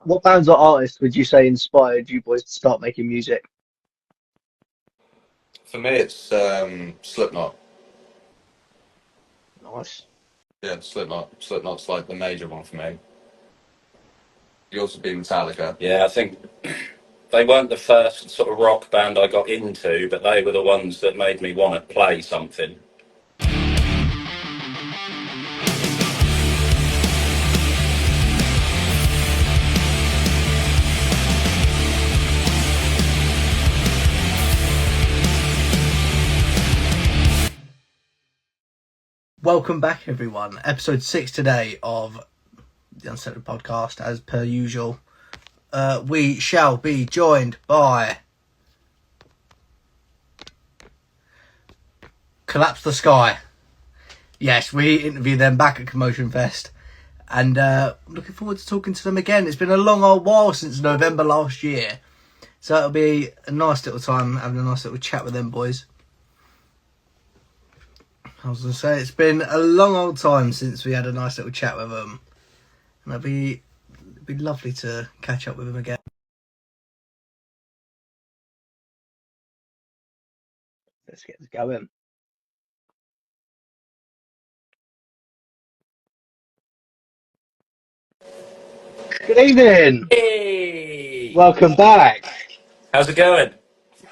what bands or artists would you say inspired you boys to start making music? For me, it's Slipknot. Nice. Yeah, Slipknot. Slipknot's like the major one for me. Yours would be Metallica. Yeah, I think they weren't the first sort of rock band I got into, but they were the ones that made me want to play something. Welcome back, everyone. Episode 6 today of the UNCNTRD Podcast, as per usual. We shall be joined by Collapse the Sky. Yes, we interviewed them back at Commotion Fest, and I'm looking forward to talking to them again. It's been a long old while since November last year, so it'll be a nice little time having a nice little chat with them boys. I was going to say, it's been a long old time since we had a nice little chat with them, and it'd be lovely to catch up with them again. Let's get this going. Good evening. Hey! Welcome back. How's it going?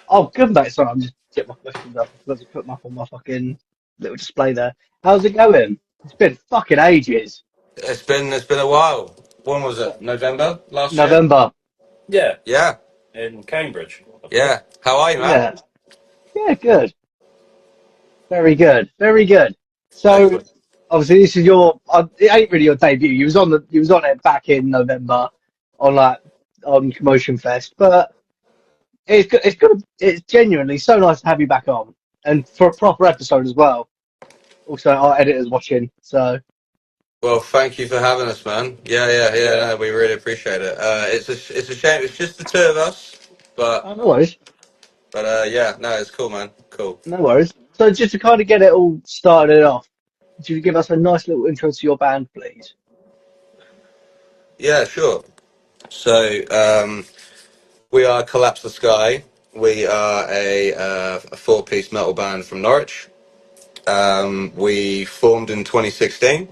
Oh, good mate. Sorry, I'm just getting my questions up. I forgot to put them up on my fucking little display there. How's it going? It's been fucking ages. It's been a while. When was it? November last year? November. Yeah, Yeah. in Cambridge. Yeah. How are you, man? Yeah, good. Very good. Very good. So, Excellent. obviously, this is your. It ain't really your debut. You was on it back in November, on Commotion Fest. But it's genuinely so nice to have you back on, and for a proper episode as well. Also, our editor's watching, so. Well, thank you for having us, man. Yeah. No, we really appreciate it. It's a shame. It's just the two of us, but No worries. yeah, no, it's cool, man. Cool. No worries. So, just to kind of get it all started off, could you give us a nice little intro to your band, please? Yeah, sure. So, we are Collapse the Sky. We are a four-piece metal band from Norwich. We formed in 2016.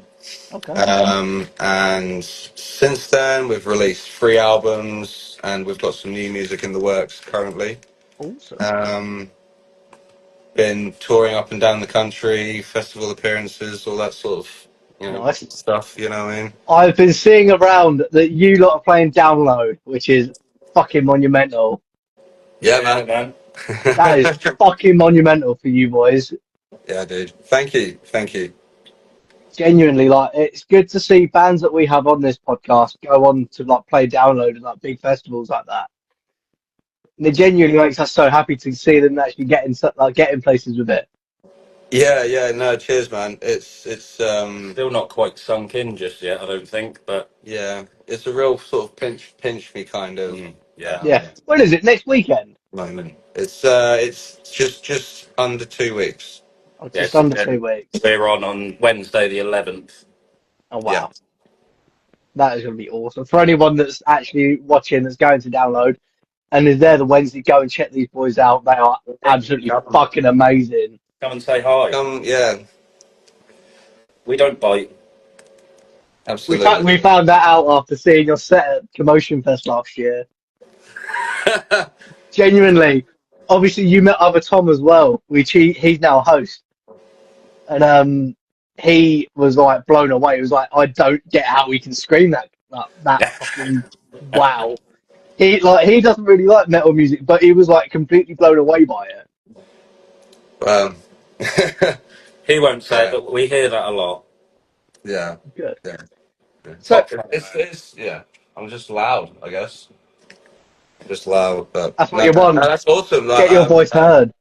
Okay. And since then, we've released 3 albums, and we've got some new music in the works currently. Awesome. Been touring up and down the country, festival appearances, all that sort of Nice stuff. You know what I mean? I've been seeing around that you lot are playing Download, which is fucking monumental. Yeah, man. That is fucking monumental for you boys. Yeah, dude. Thank you. Genuinely, like, it's good to see bands that we have on this podcast go on to like play Download at like big festivals like that. And it genuinely makes us so happy to see them actually getting places with it. Yeah. No, cheers, man. It's Still not quite sunk in just yet, I don't think, but yeah, it's a real sort of pinch me kind of Yeah. When is it? Next weekend? moment. It's just under 2 weeks. Oh, just under 2 weeks. we're on Wednesday the 11th. Oh wow. Yeah. That is going to be awesome. For anyone that's actually watching, that's going to Download and is there the Wednesday, go and check these boys out. They are absolutely fucking amazing. Come and say hi. Yeah. We don't bite. Absolutely. We found that out after seeing your set at Commotion Fest last year. Genuinely. Obviously, you met other Tom as well, which he's now a host. And he was like blown away. He was like, I don't get how we can scream that fucking wow. He doesn't really like metal music, but he was like completely blown away by it. Well, He won't say it, but we hear that a lot. yeah. Good. Yeah. So It's yeah. I'm just loud, I guess. Just loud, but that's what you want. That's awesome. Like, Get your voice heard.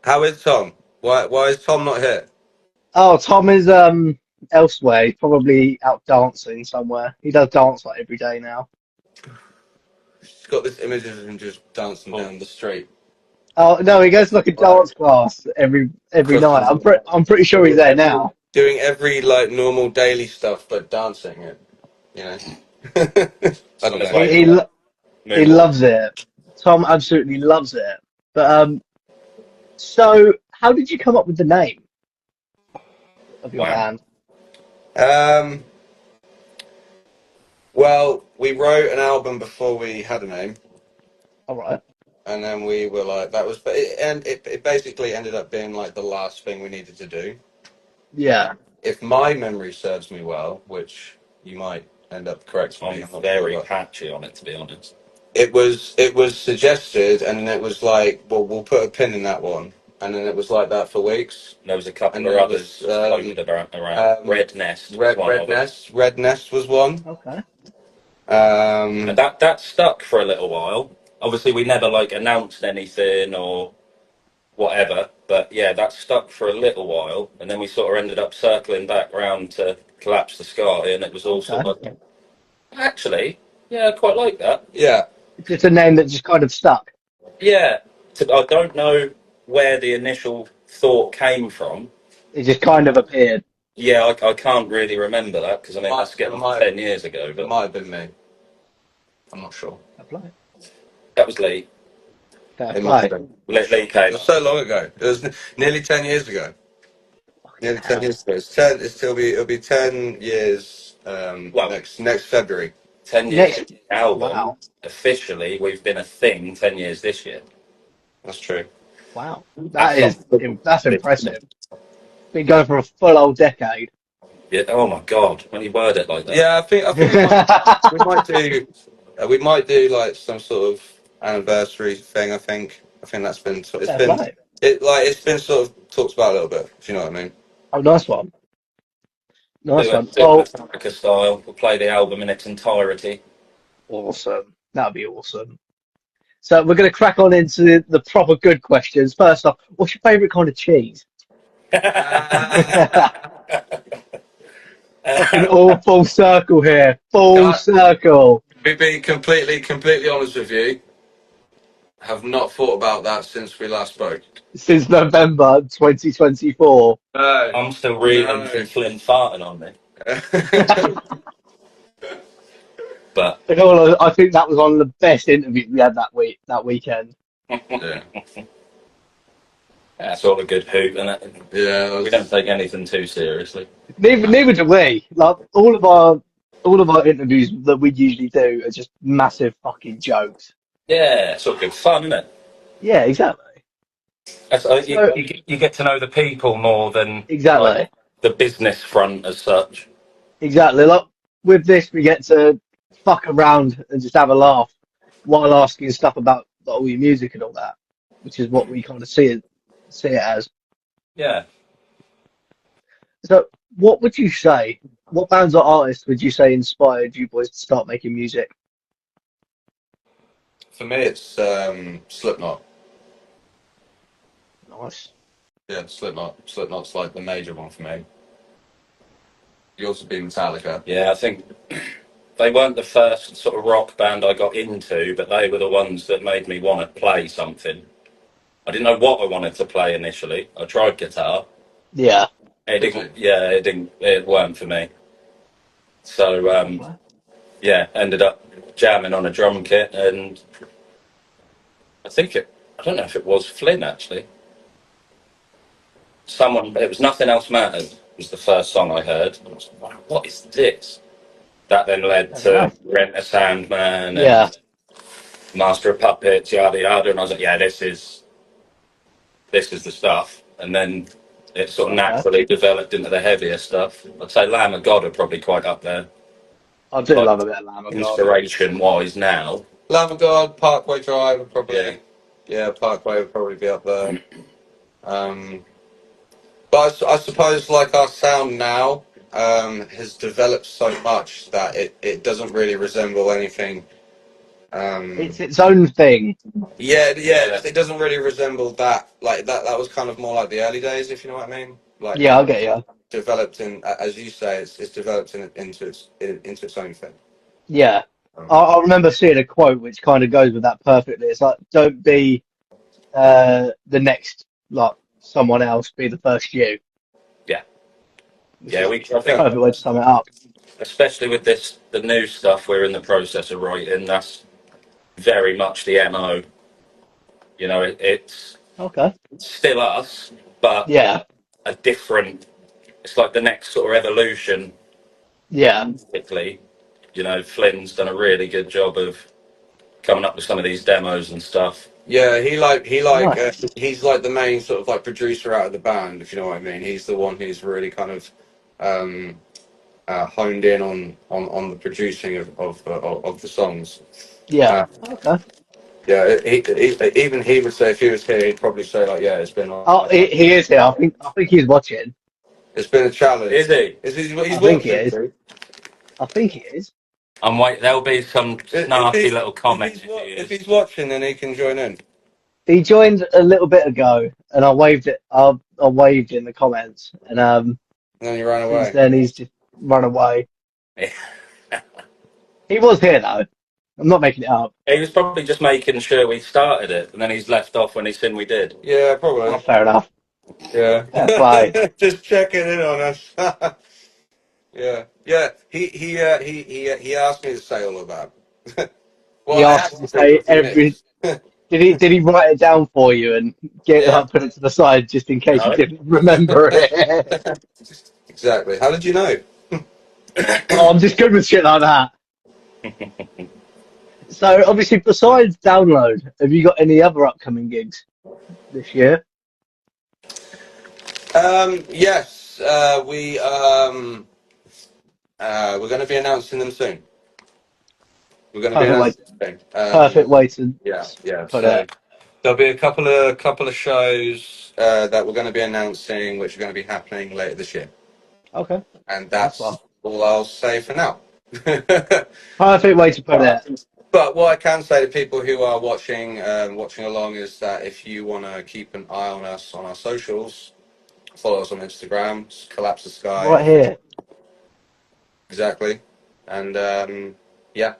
How is Tom? Why is Tom not here? Oh, Tom is elsewhere. He's probably out dancing somewhere. He does dance like every day now. He's got this image of him just dancing down the street. Oh no, he goes to like a dance class every night. I'm pretty sure he's there now. Doing every like normal daily stuff, but dancing it. You know. Okay. He loves it. Tom absolutely loves it. But so how did you come up with the name of your Wow. band? Um, well, we wrote an album before we had a name, All right. and then we were like, that was, but it basically ended up being like the last thing we needed to do. Yeah. If my memory serves me well, which you might end up correcting me, I'm very patchy on it, to be honest. it was suggested, and then it was like, well, we'll put a pin in that one, and then it was like that for weeks. There was a couple And of then it others was, floated around. Red Nest was one of them. Red Nest was one. Okay. And that stuck for a little while. Obviously, we never like announced anything or whatever, but yeah, that stuck for a little while, and then we sort of ended up circling back round to Collapse the Sky, and it was all sort of like, actually, yeah, I quite like that. Yeah. It's just a name that just kind of stuck. Yeah, I don't know where the initial thought came from. It just kind of appeared. Yeah, I can't really remember that because I mean that's getting 10 years ago, It but might have been me. I'm not sure. Fair play. that was Lee. Fair It might have play. been. Lee It came. was so long ago. It was nearly 10 years ago. Nearly 10 years ago. It'll be 10 years Well, next February. 10 years Next. album. Wow. Officially, we've been a thing 10 years this year. That's true. Wow. That's That's impressive. Been going for a full old decade. Yeah, oh my God, when you word it like that. Yeah, I think we might do like some sort of anniversary thing. I think that's been Fair play. it's been sort of talked about a little bit. If you know what I mean. Oh, nice one. Nice Do one. it Oh, Metallica style. We'll play the album in its entirety. awesome. That'd be awesome. So we're going to crack on into the proper good questions. First off, what's your favourite kind of cheese? Fucking all full circle here. Full circle. To be completely honest with you, have not thought about that since we last spoke. Since November 2024. No. I'm still reeling from Flynn farting on me. But I think that was one of the best interviews we had that weekend. Yeah. that's all a good hoot, and Yeah. we don't take anything too seriously. Neither do we. Like all of our interviews that we usually do are just massive fucking jokes. Yeah, it's all good fun, isn't it? Yeah, exactly. You get to know the people more than Exactly. like, the business front as such. Exactly. Like with this, we get to fuck around and just have a laugh while asking stuff about all your music and all that, which is what we kind of see it as. Yeah. So, what would you say? What bands or artists would you say inspired you boys to start making music? For me, it's Slipknot. Nice. Yeah, Slipknot. Slipknot's like the major one for me. Yours would be Metallica. Yeah, I think they weren't the first sort of rock band I got into, but they were the ones that made me want to play something. I didn't know what I wanted to play initially. I tried guitar. Yeah. It weren't for me. So, yeah, ended up jamming on a drum kit, and I don't know if it was Flynn actually. It was Nothing Else Mattered, was the first song I heard. I was like, wow, what is this? That then led to Rent a Sandman and Master of Puppets, yada yada, and I was like, yeah, this is the stuff. And then it sort of naturally developed into the heavier stuff. I'd say Lamb of God are probably quite up there. I do love a bit of Lamb of God. Inspiration wise now. Lamb of God, Parkway Drive would probably. Yeah, Parkway would probably be up there. But I suppose like our sound now has developed so much that it doesn't really resemble anything. It's its own thing. Yeah, it doesn't really resemble that. Like that was kind of more like the early days, if you know what I mean. Like Yeah, I get you. Developed as you say, it's developed into its own thing. Yeah, I remember seeing a quote which kind of goes with that perfectly. It's like, don't be the next like someone else, be the first you. Yeah. Yeah, I think perfect way to sum it up. especially with the new stuff we're in the process of writing, that's very much the MO. You know, it's Okay. still us, but Yeah. a different. It's like the next sort of evolution. Yeah. Musically, you know, Flynn's done a really good job of coming up with some of these demos and stuff. Yeah, Nice. he's like the main sort of like producer out of the band, if you know what I mean. He's the one who's really kind of honed in on the producing of the songs. Yeah. Okay. Yeah, even he would say if he was here, he'd probably say like, yeah, it's been Oh, he is here. I think he's watching. it's been a challenge. Is he? He's I think he watching? is. I think he is. I'm wait. There'll be some nasty little comments If he's watching, then he can join in. He joined a little bit ago, and I waved it. I waved in the comments, and And then he ran since away. then he's just run away. He was here though. I'm not making it up. He was probably just making sure we started it, and then he's left off when he's seen we did. Yeah, probably. Oh, fair enough. Yeah. Fair play. Just checking in on us. Yeah. Yeah. He asked me to say all of that. Well, He I asked have you to for a say few minutes. Did he write it down for you and Yeah. put it to the side just in case you No. didn't remember it? Exactly. How did you know? Oh, I'm just good with shit like that. So obviously, besides Download, have you got any other upcoming gigs this year? Yes. We're going to be announcing them soon. We're going to be Perfect way. announcing them soon. Perfect way to Yeah. put So it. there'll be a couple of shows that we're going to be announcing, which are going to be happening later this year, Okay, and that's that's fine. all I'll say for now. Perfect way to put it. But what I can say to people who are watching along is that if you want to keep an eye on us on our socials, follow us on Instagram, Collapse the Sky. Right here. Exactly. And yeah,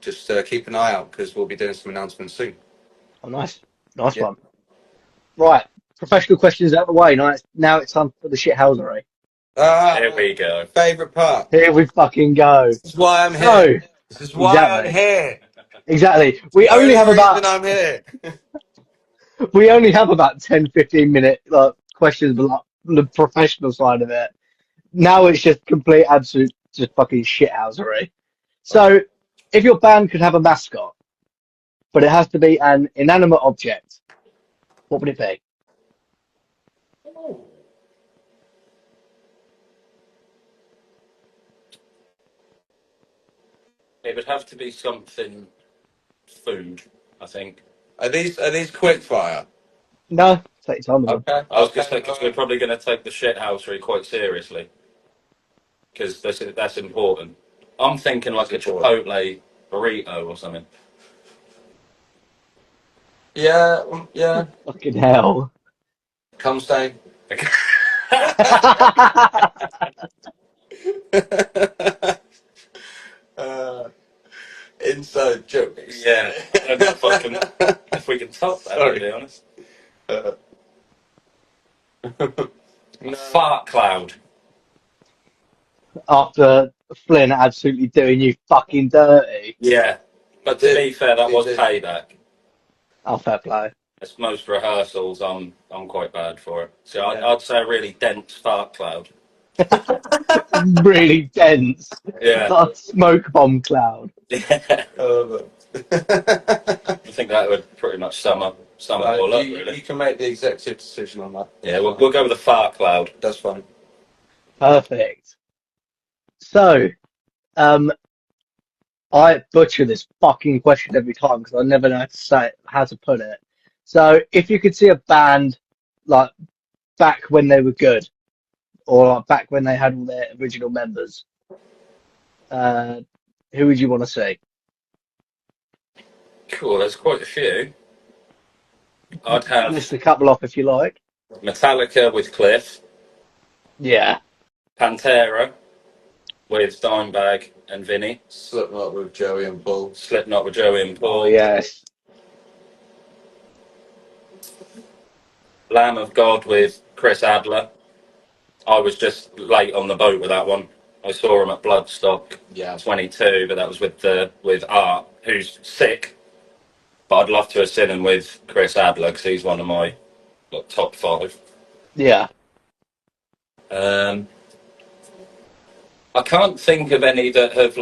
just keep an eye out because we'll be doing some announcements soon. Oh, nice. Nice Yeah. one. Right, professional questions out of the way. Now it's time for the shithousery. There we go. Favorite part. Here we fucking go. This is why I'm So, here. This is why I'm exactly. here. Exactly. We The only have reason about I'm here. 10, 15 minute questions, but like, the professional side of it. Now it's just complete, absolute, just fucking shithousery. So, if your band could have a mascot, but it has to be an inanimate object, what would it be? It would have to be something food, I think. Are these quick fire? No, take your time with them. Okay. I was just thinking we're probably going to take the shithousery quite seriously because that's important. I'm thinking like a Chipotle burrito or something. Yeah. Fucking hell. Come stay. Inside jokes. Yeah, I don't know if we can top that, to be honest. A fart cloud. After Flynn absolutely doing you fucking dirty. Yeah, but to be fair, that was payback. Oh, fair play. It's most rehearsals. I'm quite bad for it. So I'd say a really dense fart cloud. Really dense. Yeah. Like a smoke bomb cloud. Yeah. I think that would pretty much sum it all up, really. You can make the executive decision on that. Yeah, we'll go with a fart cloud. That's fine. Perfect. So, I butcher this fucking question every time because I never know how to put it. So, if you could see a band like back when they were good, or like back when they had all their original members, who would you want to see? Cool, there's quite a few. I'd have List a couple off if you like. Metallica with Cliff, Yeah. Pantera with Dimebag and Vinny, Slipknot with Joey and Paul. Slipknot with Joey and Paul, Oh, yes. Lamb of God with Chris Adler, I was just late on the boat with that one. I saw him at Bloodstock, 22, but that was with Art, who's sick. But I'd love to have seen him with Chris Adler because he's one of my top 5. Yeah. I can't think of any that have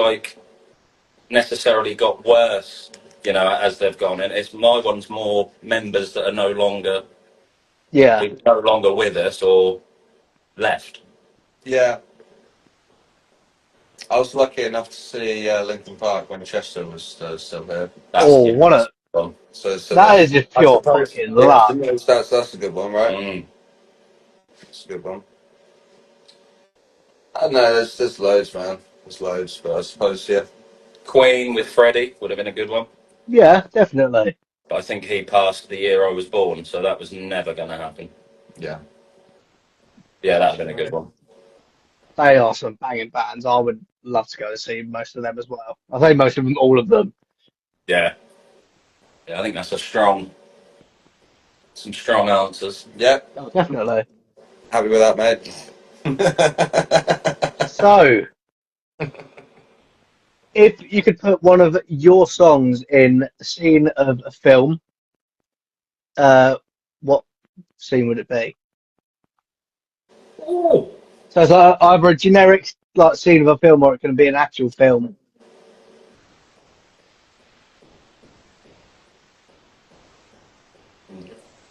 necessarily got worse, as they've gone. And my one's more members that are no longer with us or left. Yeah. I was lucky enough to see Linkin Park when Chester was still here. What a... that is just pure fucking luck. That's a good one, right? That's a good one. I don't know, there's loads, man. There's loads, but I suppose, yeah. Queen with Freddie would have been a good one. Yeah, definitely. But I think he passed the year I was born, so that was never going to happen. Yeah. Yeah, that would have been a good one. They are some banging bands. I would love to go and see most of them as well. I think most of them, all of them. Yeah. Yeah, I think that's some strong answers. Yeah. Oh, definitely. Happy with that, mate. So, if you could put one of your songs in a scene of a film, what scene would it be? Ooh. So it's either a generic scene of a film or it can be an actual film.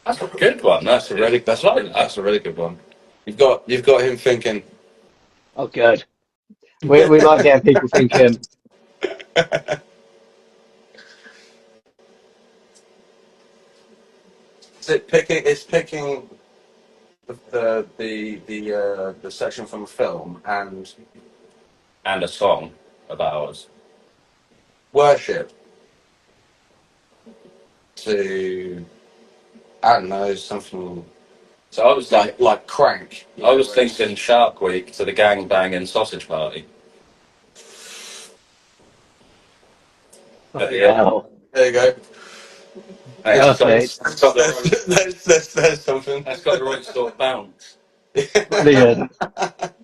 That's a good one. That's a really good one. You've got him thinking. Oh, good. We like getting people thinking. It's picking the section from a film and a song of ours. Worship to, I don't know, something. So I was like Crank. I was thinking Shark Week to the Gang Banging Sausage Party. There you go. There's something. That's got the right sort of bounce. Brilliant. But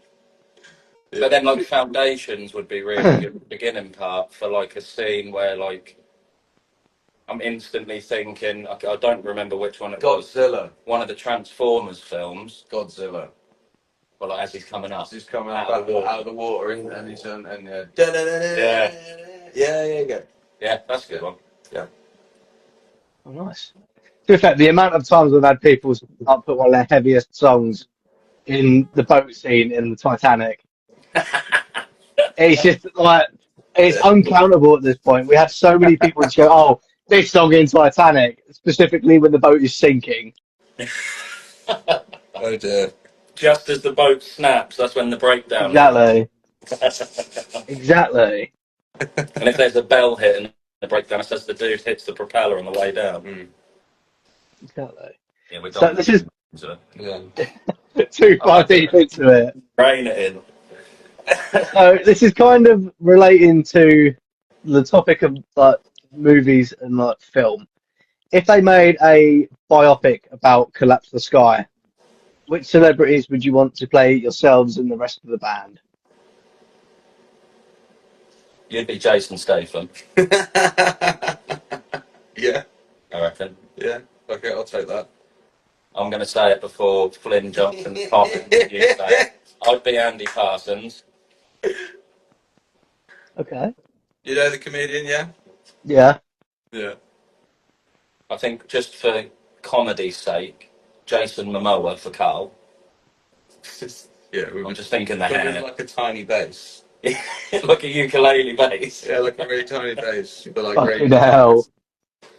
then Foundations would be really good beginning part for a scene where I'm instantly thinking, I don't remember which one it was. Godzilla. One of the Transformers films. Godzilla. Well, as he's coming up. He's coming out of the water and he's yeah. Yeah, that's a good one. Yeah. Oh, nice. To be fair, the amount of times we've had people put one of their heaviest songs in the boat scene in the Titanic. It's just it's uncountable at this point. We have so many people just go, oh, this song in Titanic, specifically when the boat is sinking. Oh dear. Just as the boat snaps, that's when the breakdown Exactly. And if there's a bell hit and the breakdown, it says the dude hits the propeller on the way down. Exactly. Yeah, we're so this is too far deep into it. Rein it in. So this is kind of relating to the topic of movies and film. If they made a biopic about Collapse the Sky, which celebrities would you want to play yourselves and the rest of the band? You'd be Jason Statham. Yeah. I reckon. Yeah. Okay, I'll take that. I'm going to say it before Flynn Johnson comments. You say it. I'd be Andy Parsons. Okay. You know the comedian, yeah? Yeah. Yeah. I think just for comedy's sake, Jason Momoa for Carl. Yeah, I'm just thinking the hair. Like a tiny bass. Like a ukulele bass. Yeah, like a really tiny bass. But Fucking hell.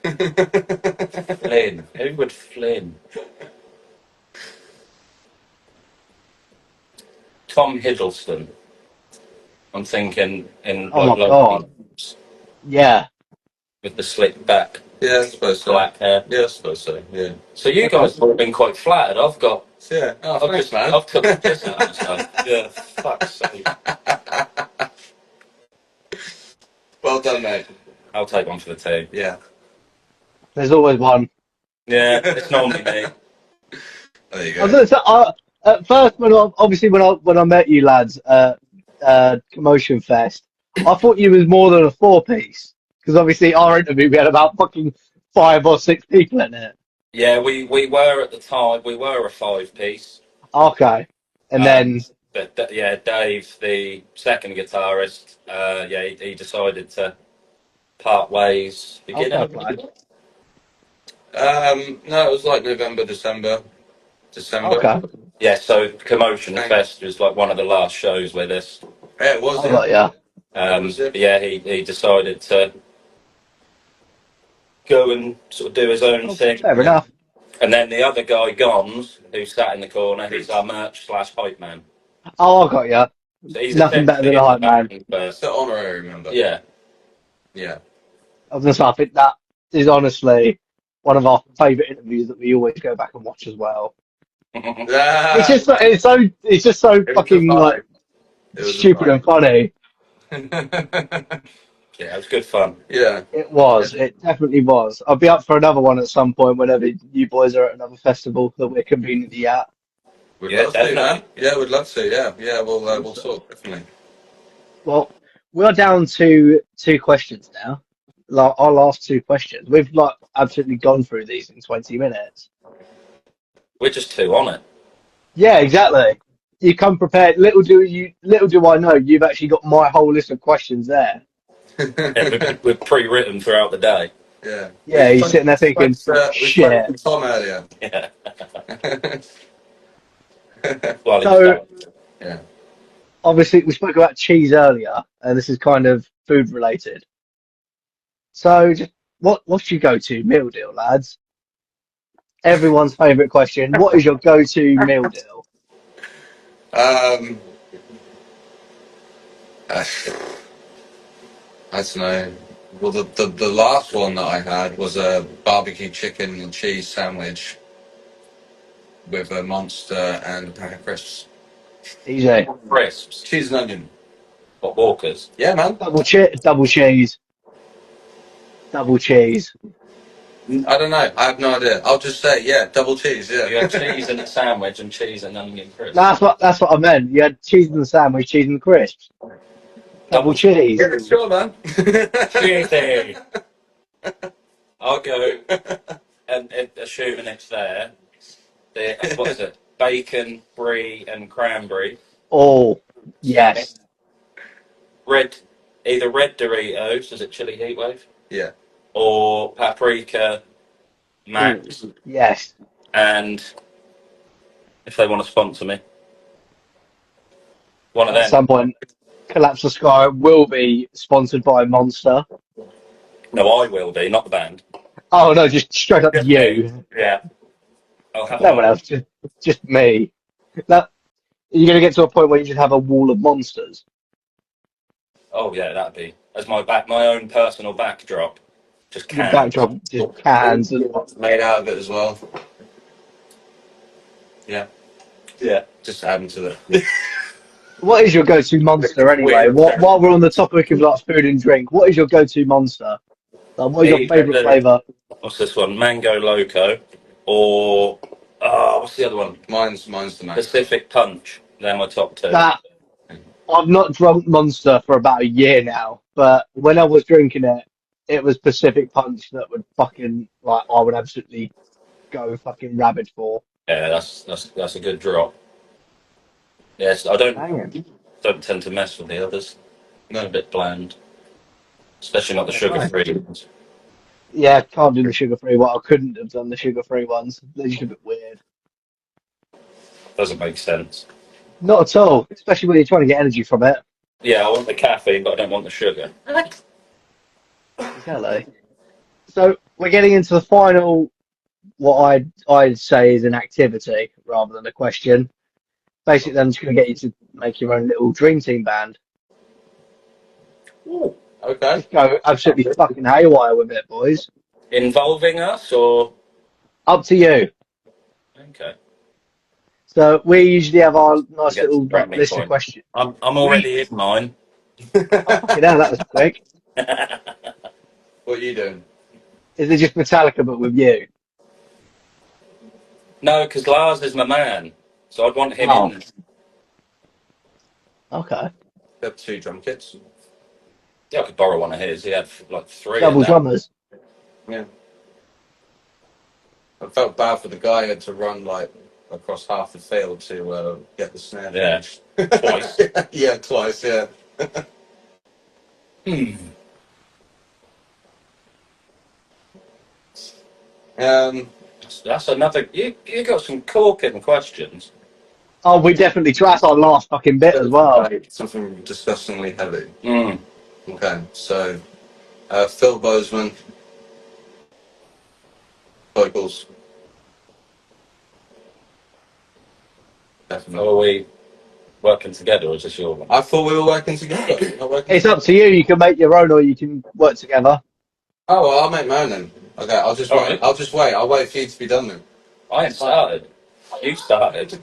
Flynn. Who would Flynn? Tom Hiddleston. I'm thinking in my God. Yeah. With the slick back. Yeah, I suppose so. Black hair. Yeah, I suppose so. Yeah. So you guys have been quite flattered. I've got. Yeah. Oh, thanks, man. I've took the piss out of myself. Yeah. Fuck's sake. Well done, mate. I'll take one for the team. Yeah. There's always one. Yeah, it's normally me. There you go. At first, when I met you lads at Commotion Fest, I thought you was more than a four-piece because obviously our interview we had about fucking 5 or 6 people in it. Yeah, we were at the time. We were a 5-piece. Okay, and then But yeah, Dave, the second guitarist, he decided to part ways. fair Beginning. play. No, it was like November, December. Okay, Yeah, so Commotion Fest was like one of the last shows with us. Yeah, it was. I got ya. Yeah, he decided to go and sort of do his own thing. Fair enough. And then the other guy, Gons, who sat in the corner, he's our merch / hype man. Oh, I got ya. So he's Nothing better than a essentially hype in the man. band, but The honorary member. yeah. Yeah. I was gonna say, I think that is honestly one of our favourite interviews that we always go back and watch as well. It's just so was fucking a like It was a stupid and funny. Yeah, it was good fun. Yeah. It was. It definitely was. I'll be up for another one at some point whenever you boys are at another festival that we're conveniently at. We'd Yeah, love to, definitely. man. Yeah, we'd love to. Yeah, yeah. We'll sort definitely. Well, we're down to 2 questions now. Like our last 2 questions. We've like absolutely gone through these in 20 minutes. We're just two on it. Yeah, exactly. You come prepared. Little do I know, you've actually got my whole list of questions there. Yeah, we're pre-written throughout the day. Yeah. Yeah, he's sitting there thinking, we spoke shit. to Tom earlier. Yeah. Well, So, yeah. obviously, we spoke about cheese earlier, and this is kind of food related. So, just what's your go-to meal deal, lads? Everyone's favourite question. What is your go-to meal deal? I don't know. Well, the last one that I had was a barbecue chicken and cheese sandwich with a Monster and a pack of crisps. Easy. crisps. Cheese and onion. What, Walkers? Yeah, man. Double cheese. Double cheese. I don't know. I have no idea. I'll just say, yeah, double cheese. Yeah. You had cheese in a sandwich and cheese and onion crisps. That's what I meant. You had cheese in the sandwich, cheese and crisps. Double cheese. Yeah, sure, man. Cheesy. I'll go and assuming it's there. What is it? Bacon, brie, and cranberry. Oh, yes. Either red Doritos, is it chili heatwave? Yeah. Or paprika, max, Yes. and if they want to sponsor me, one of At them. some point, Collapse the Sky will be sponsored by Monster. No, I will be, not the band. Oh no, just straight up you. Yeah. I'll have No one else, just me. Now, you're gonna get to a point where you just have a wall of monsters. Oh yeah, that'd be as my own personal backdrop. Just Your cans. backdrop, just cans and What's made out of it as well. Yeah. Yeah. Just adding to it. What is your go-to monster anyway? While we're on the topic of like food and drink, what is your go-to monster? Like, what is your favourite flavour? What's this one? Mango Loco, or what's the other one? Mine's the man. Pacific Punch. They're my top 2. That I've not drunk Monster for about a year now, but when I was drinking it, it was Pacific Punch that would fucking like I would absolutely go fucking rabid for. Yeah, that's a good drop. Yes, I don't Banging. tend to mess with the others. No. They're a bit bland, especially not the sugar-free ones. Yeah, can't do the sugar-free one. I couldn't have done the sugar-free ones. They're just a bit weird. Doesn't make sense. Not at all, especially when you're trying to get energy from it. Yeah, I want the caffeine, but I don't want the sugar. Exactly. So we're getting into the final, what I'd say is an activity rather than a question. Basically, I'm just going to get you to make your own little dream team band. Ooh. Okay. Just go absolutely fucking haywire with it, boys. Involving us, or Up to you. okay? So we usually have our nice Get little bragging list of point. questions. I'm already in mine. Oh, fucking hell, that was quick. What are you doing? Is it just Metallica but with you? No, because Lars is my man. So I'd want him in. Okay. We have 2 drum kits. Yeah, I could borrow one of his. He had like 3 Double in that. drummers. Yeah. I felt bad for the guy who had to run like across half the field to get the snare. Yeah. Twice. Yeah, twice, yeah. That's another. You got some corking questions. Oh, we definitely. That's our last fucking bit as well. Something disgustingly heavy. Mm. Okay, so Phil Bozeman, vocals. Definitely. Are we working together, or is this your one? I thought we were working together. Not working It's up to you. You can make your own, or you can work together. Oh, well, I'll make my own then. Okay, I'll just All wait. right. I'll just wait. I'll wait for you to be done then. I ain't started. You started.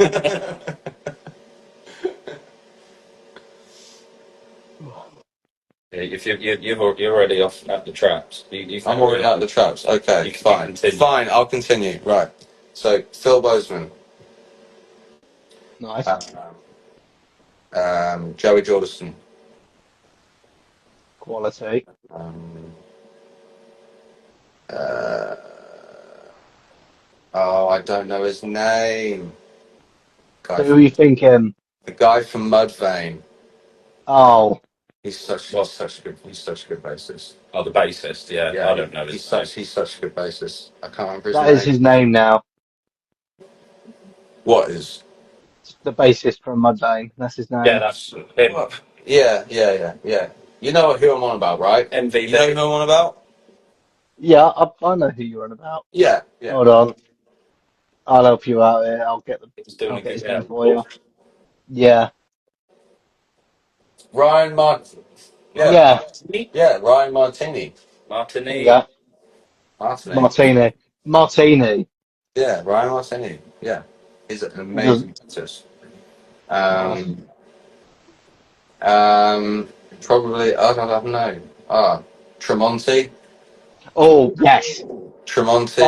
If you're already off at the traps. I'm already out of the traps. Okay, fine. Fine, I'll continue. Right. So, Phil Bozeman. Nice. Joey Jordison. Quality. I don't know his name. Who are you thinking? The guy from Mudvayne. Oh. He's such a good bassist. Oh, the bassist, yeah. I don't know his name. He's such a good bassist. I can't remember his That name. is his name now. What is? The bassist from Mudvayne. That's his name. Yeah, that's him. Yeah. You know who I'm on about, right? MVP. You know who I'm on about? Yeah, I know who you're on about. Yeah. Hold on. I'll help you out here. I'll get He's doing I'll get his yeah. name for you. Yeah. Ryan Martin. Yeah. Yeah, Ryan Martini. Martini. Yeah. Martini. Yeah, Ryan Martini. Yeah. He's an amazing artist. Probably, I don't know. Tremonti. Oh, yes. Tremonti.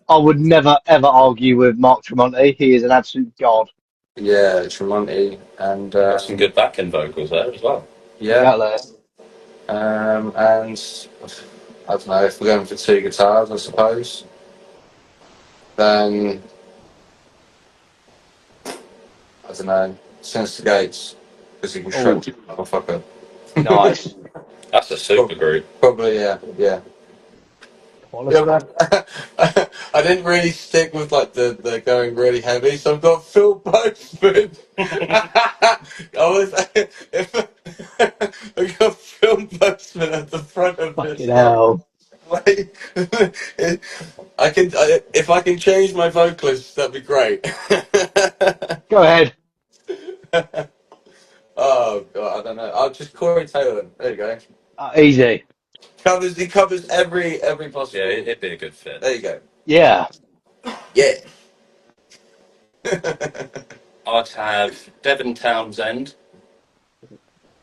I would never, ever argue with Mark Tremonti. He is an absolute god. Yeah, Tremonti. And Got some good backing vocals there as well. Yeah. Exactly. And I don't know, if we're going for 2 guitars, I suppose, then I don't know, Sinister Gates, because he can shred you, motherfucker. Nice. That's a super group. Probably, yeah. I didn't really stick with like the going really heavy, so I've got Phil Bozeman. I got Phil Bozeman at the front of this. Fucking hell. Like, if I can change my vocalist, that'd be great. Go ahead. Oh god, I don't know. I'll just Corey Taylor. There you go. Easy. He covers every possible. Yeah, it'd be a good fit. There you go. Yeah. Yeah. I'd have Devin Townsend.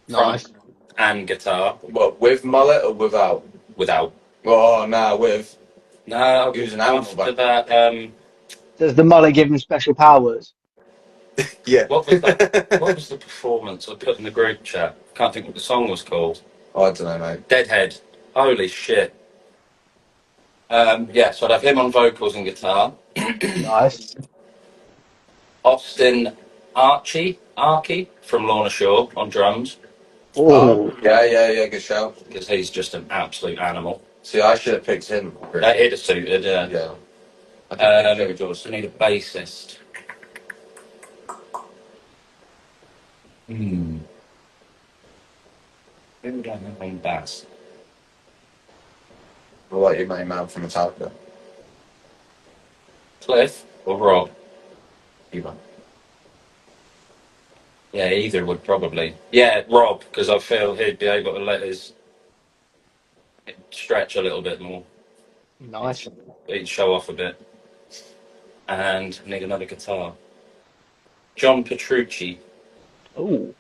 Nice. Front and guitar. What, with mullet or without? Without. Oh, nah, with. No, I'll He was give an animal, after that. Does the mullet give him special powers? Yeah. What was that? What was the performance I put in the group chat? Can't think what the song was called. Oh, I don't know, mate. Deadhead. Holy shit. Yeah, so I'd have him on vocals and guitar. Nice. Austin Archie from Lorna Shore on drums, Oh. Yeah, good shout. because he's just an absolute animal. See, I should have picked him. He'd have suited, Yeah. I think I need a bassist. Who would I have on bass? What about your main man from Metallica? Cliff or Rob? Either. Yeah, either would probably. Yeah, Rob, because I feel he'd be able to let his stretch a little bit more. Nice. He'd show off a bit. And need another guitar. John Petrucci. Oh.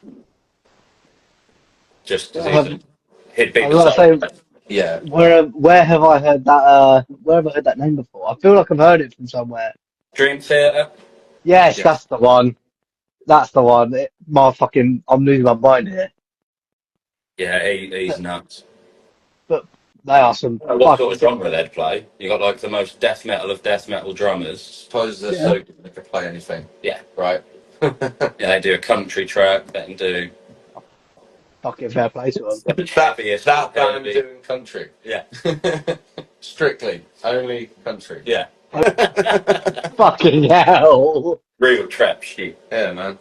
Just because he'd be I was gonna say, Yeah. where have I heard that? Where have I heard that name before? I feel like I've heard it from somewhere. Dream Theater. Yes, Yeah. that's the one. That's the one. I'm losing my mind here. Yeah, he's nuts. But they are some What sort of fucking genre they'd play? You got like the most death metal of death metal drummers. Suppose they're Yeah. so good they could play anything. Yeah, Right. yeah, they do a country track. They can do fucking fair play to them. that band doing country. Yeah, Strictly only country. yeah, Fucking hell. real trap shit. Yeah, man.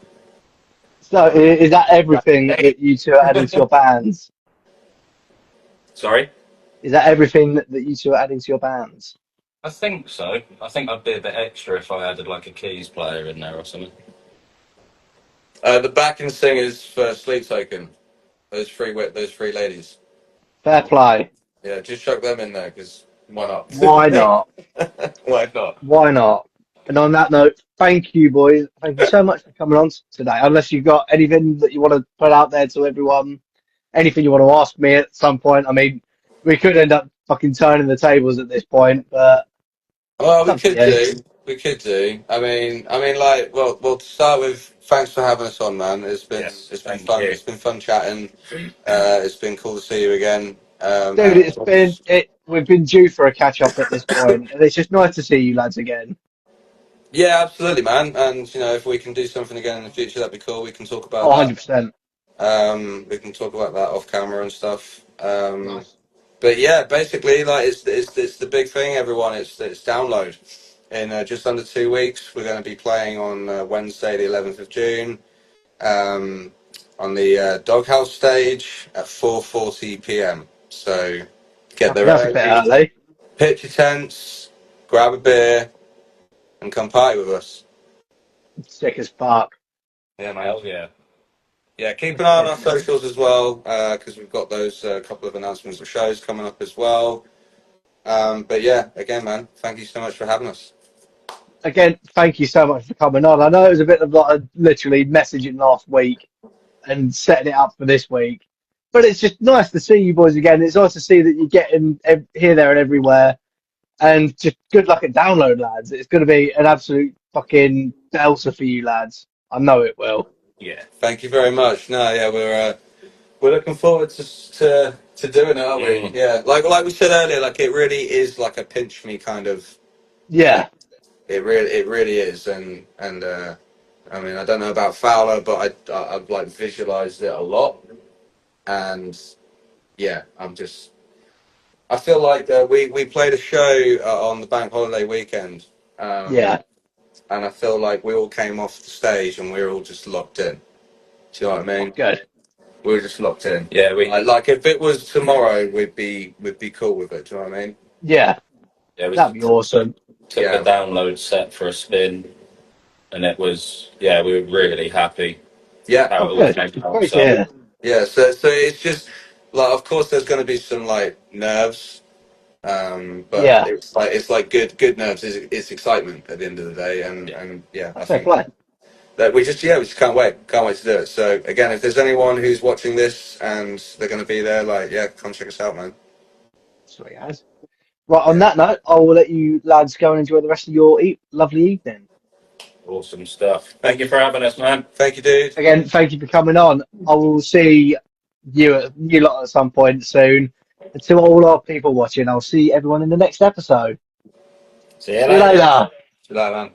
So is that everything that you two are adding to your bands? Sorry. Is that everything that you two are adding to your bands? I think so. I think I'd be a bit extra if I added like a keys player in there or something. The backing singers for Sleep Token. Those three ladies. Fair play. Yeah, just chuck them in there because why not? Why not? Why not? Why not? And on that note, thank you, boys. Thank you so much for coming on today. Unless you've got anything that you want to put out there to everyone, anything you want to ask me at some point. I mean, we could end up fucking turning the tables at this point, but Well, we it's up to could you. do. We could do. I mean, like, well, to start with, thanks for having us on, man. It's been Thank fun. you. It's been fun chatting. It's been cool to see you again. Dude, we've been due for a catch up at this point, and it's just nice to see you lads again. Yeah, absolutely, man. And you know, if we can do something again in the future, that'd be cool. We can talk about Oh, that. 100%. We can talk about that off camera and stuff. Nice. But yeah, basically, like it's the big thing, everyone. It's download. In just under 2 weeks, we're going to be playing on Wednesday, the 11th of June, on the Doghouse stage at 4:40 p.m. So get there That's a bit early, early. pitch your tents, grab a beer, and come party with us. Sick as fuck. Yeah, man. Hell yeah. Yeah, keep an eye on our socials as well, because we've got those couple of announcements of shows coming up as well. But yeah, again, man, thank you so much for having us. Again, thank you so much for coming on. I know it was a bit of like literally messaging last week and setting it up for this week, but it's just nice to see you boys again. It's nice to see that you're getting here, there, and everywhere. And just good luck at download, lads. It's going to be an absolute fucking belter for you, lads. I know it will. Yeah. Thank you very much. No, yeah, we're looking forward to doing it, aren't we? Yeah, like we said earlier, like it really is like a pinch me kind of. Yeah. It really is, and I mean, I don't know about Fowler, but I've like visualized it a lot, and yeah, I feel like we played a show on the bank holiday weekend, Yeah. and I feel like we all came off the stage and we were all just locked in. Do you know what I mean? Good. We were just locked in. Yeah, like if it was tomorrow, we'd be cool with it. Do you know what I mean? Yeah. yeah, That'd be awesome. Took Yeah. the download set for a spin, and it was we were really happy. Yeah. How it Oh, all good. came out. Great So, to hear. Yeah. So it's just like, of course, there's going to be some like nerves. But Yeah. it's like good nerves. It's excitement at the end of the day, and yeah, I That's fair think play. that we just can't wait to do it. So again, if there's anyone who's watching this and they're going to be there, like come check us out, man. Sweet as. Right, on that note, I will let you lads go and enjoy the rest of your lovely evening. awesome stuff. Thank you for having us, man. Thank you, dude. Again, thank you for coming on. I will see you lot at some point soon. And to all our people watching, I'll see everyone in the next episode. See you See you later. See you later, man.